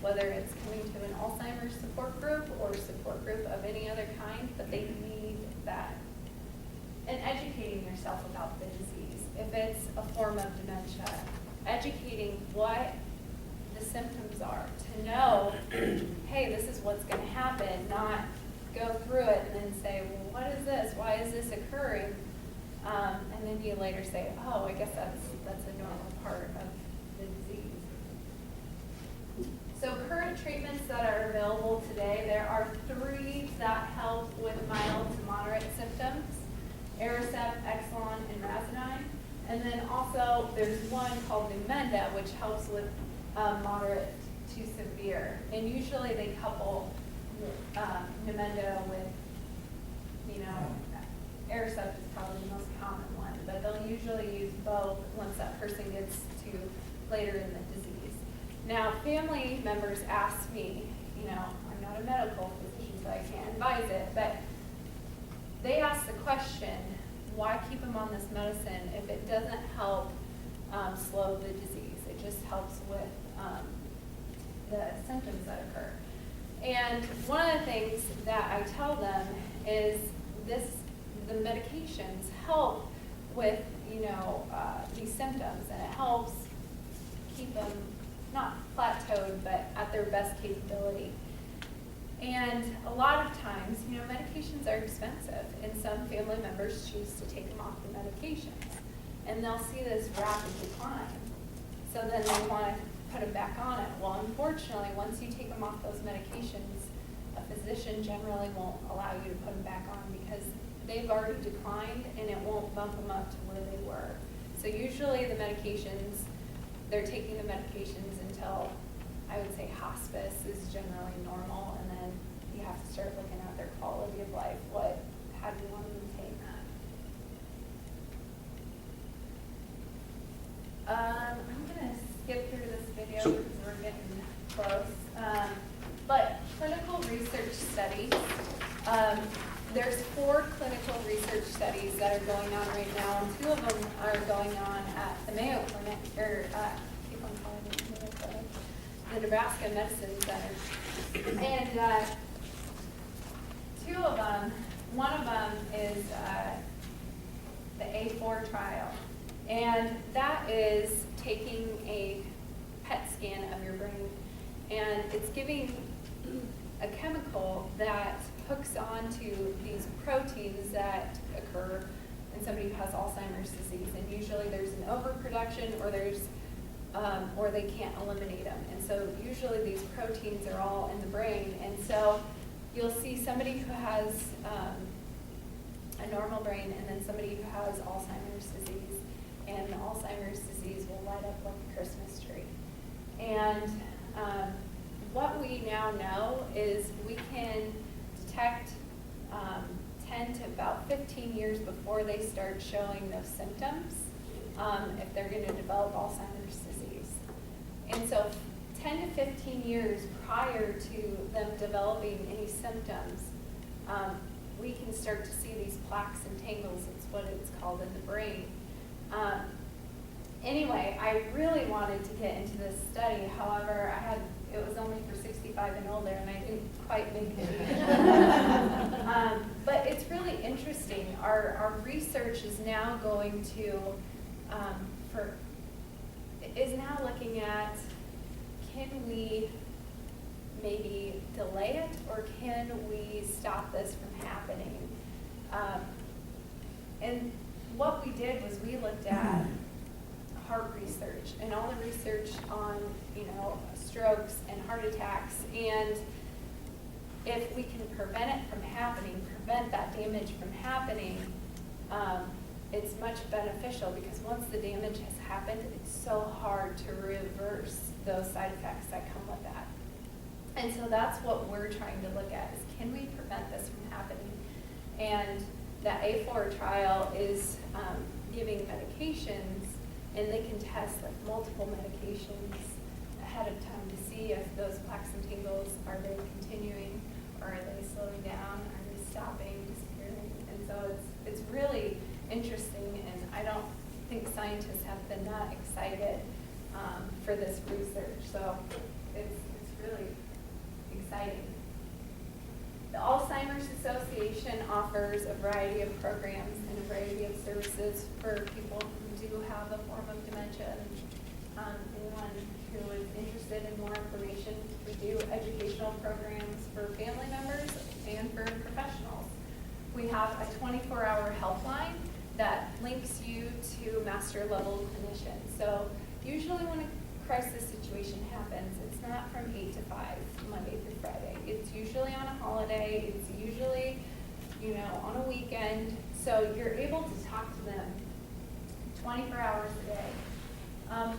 whether it's coming to an Alzheimer's support group or support group of any other kind, but they need that. And educating yourself about the disease. If it's a form of dementia, educating what the symptoms are, to know, hey, this is what's going to happen, not go through it and then say, well, what is this? Why is this occurring? And then you later say, oh, I guess that's a normal part of the disease. So current treatments that are available today, there are 3 that help with mild to moderate symptoms: Aricept, Exelon, and Razanine. And then also there's one called Numenda, which helps with moderate to severe. And usually they couple Numenda with, Aricept is probably the most common one, but they'll usually use both once that person gets to later in the disease. Now, family members ask me, I'm not a medical physician, so I can't advise it, but they ask the question, why keep them on this medicine if it doesn't help slow the disease? It just helps with the symptoms that occur. And one of the things that I tell them is the medications help with, these symptoms, and it helps keep them not plateaued, but at their best capability. And a lot of times, medications are expensive, and some family members choose to take them off the medications, and they'll see this rapid decline. So then they want to put them back on it. Well, unfortunately, once you take them off those medications, a physician generally won't allow you to put them back on because they've already declined, and it won't bump them up to where they were. So usually the medications, they're taking the medications until, I would say, hospice is generally normal, and then you have to start looking at their quality of life. How do you want to maintain that? I'm going to skip through this video because we're getting close. But clinical research studies, there's 4 clinical research studies that are going on right now, and 2 of them are going on at the Mayo Clinic, keep on calling it Mayo Clinic, the Nebraska Medicine Center. And 2 of them, one of them is the A4 trial. And that is taking a PET scan of your brain, and it's giving a chemical that hooks onto these proteins that occur in somebody who has Alzheimer's disease. And usually there's an overproduction, or or they can't eliminate them. And so usually these proteins are all in the brain. And so you'll see somebody who has a normal brain, and then somebody who has Alzheimer's disease. And the Alzheimer's disease will light up like a Christmas tree. And what we now know is we can detect 10 to about 15 years before they start showing those symptoms if they're going to develop Alzheimer's disease. And so 10 to 15 years prior to them developing any symptoms, we can start to see these plaques and tangles. It's what it's called in the brain. Anyway, I really wanted to get into this study. However, it was only for 65 and older, and I didn't quite make it. But it's really interesting. Our research is now going to, is now looking at, can we maybe delay it, or can we stop this from happening? And what we did was we looked at heart research and all the research on, strokes and heart attacks, and if we can prevent it from happening, prevent that damage from happening, it's much beneficial, because once the damage has happened, it's so hard to reverse those side effects that come with that. And so that's what we're trying to look at, is can we prevent this from happening? And the A4 trial is giving medications, and they can test like multiple medications ahead of time to see if those plaques and tangles, are they continuing, or are they slowing down, are they stopping, disappearing? And so it's really interesting, and I don't think scientists have been that excited for this research. So it's really organization offers a variety of programs and a variety of services for people who do have a form of dementia. Anyone who is interested in more information, we do educational programs for family members and for professionals. We have a 24-hour helpline that links you to master level clinicians. So usually when a crisis situation happens, it's not from 8 to 5, Monday through Friday. It's usually on a holiday. It's usually, on a weekend. So you're able to talk to them 24 hours a day.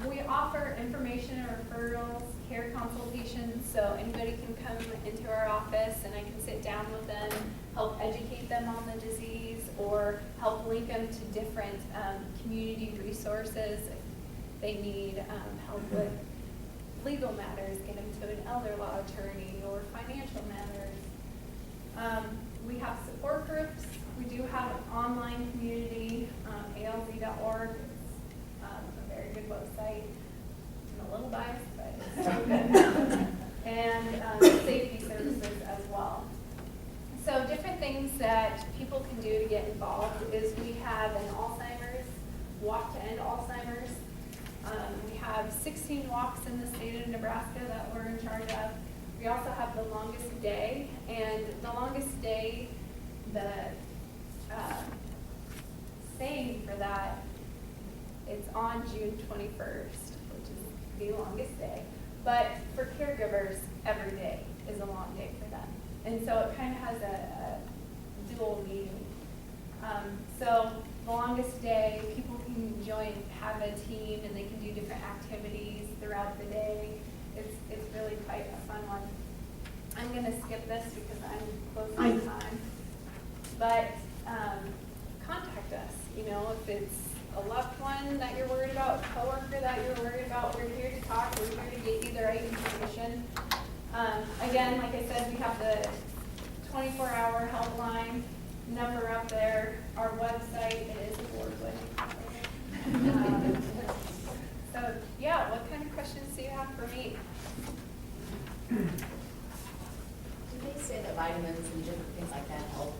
We offer information and referrals, care consultations, so anybody can come into our office and I can sit down with them, help educate them on the disease, or help link them to different community resources if they need help with legal matters, get them to an elder law attorney, or financial matters. We have support groups. We do have an online community, alz.org. A very good website. I'm a little biased, but it's so good. And safety services as well. So different things that people can do to get involved is we have an Alzheimer's, Walk to End Alzheimer's. We have 16 walks in the state of Nebraska that we're in charge of. We also have the longest day, and the longest day, the saying for that, it's on June 21st, which is the longest day. But for caregivers, every day is a long day for them. And so it kind of has a dual meaning. So the longest day, people can join, have a team, and they can do different activities throughout the day. It's really quite a fun one. I'm going to skip this because I'm close on time. But contact us. If it's a loved one that you're worried about, a coworker that you're worried about, we're here to talk. We're here to get you the right information. Again, like I said, we have the 24-hour helpline number up there. Our website is award-winning. So, yeah, what kind of questions do you have for me? Do they say that vitamins and different things like that help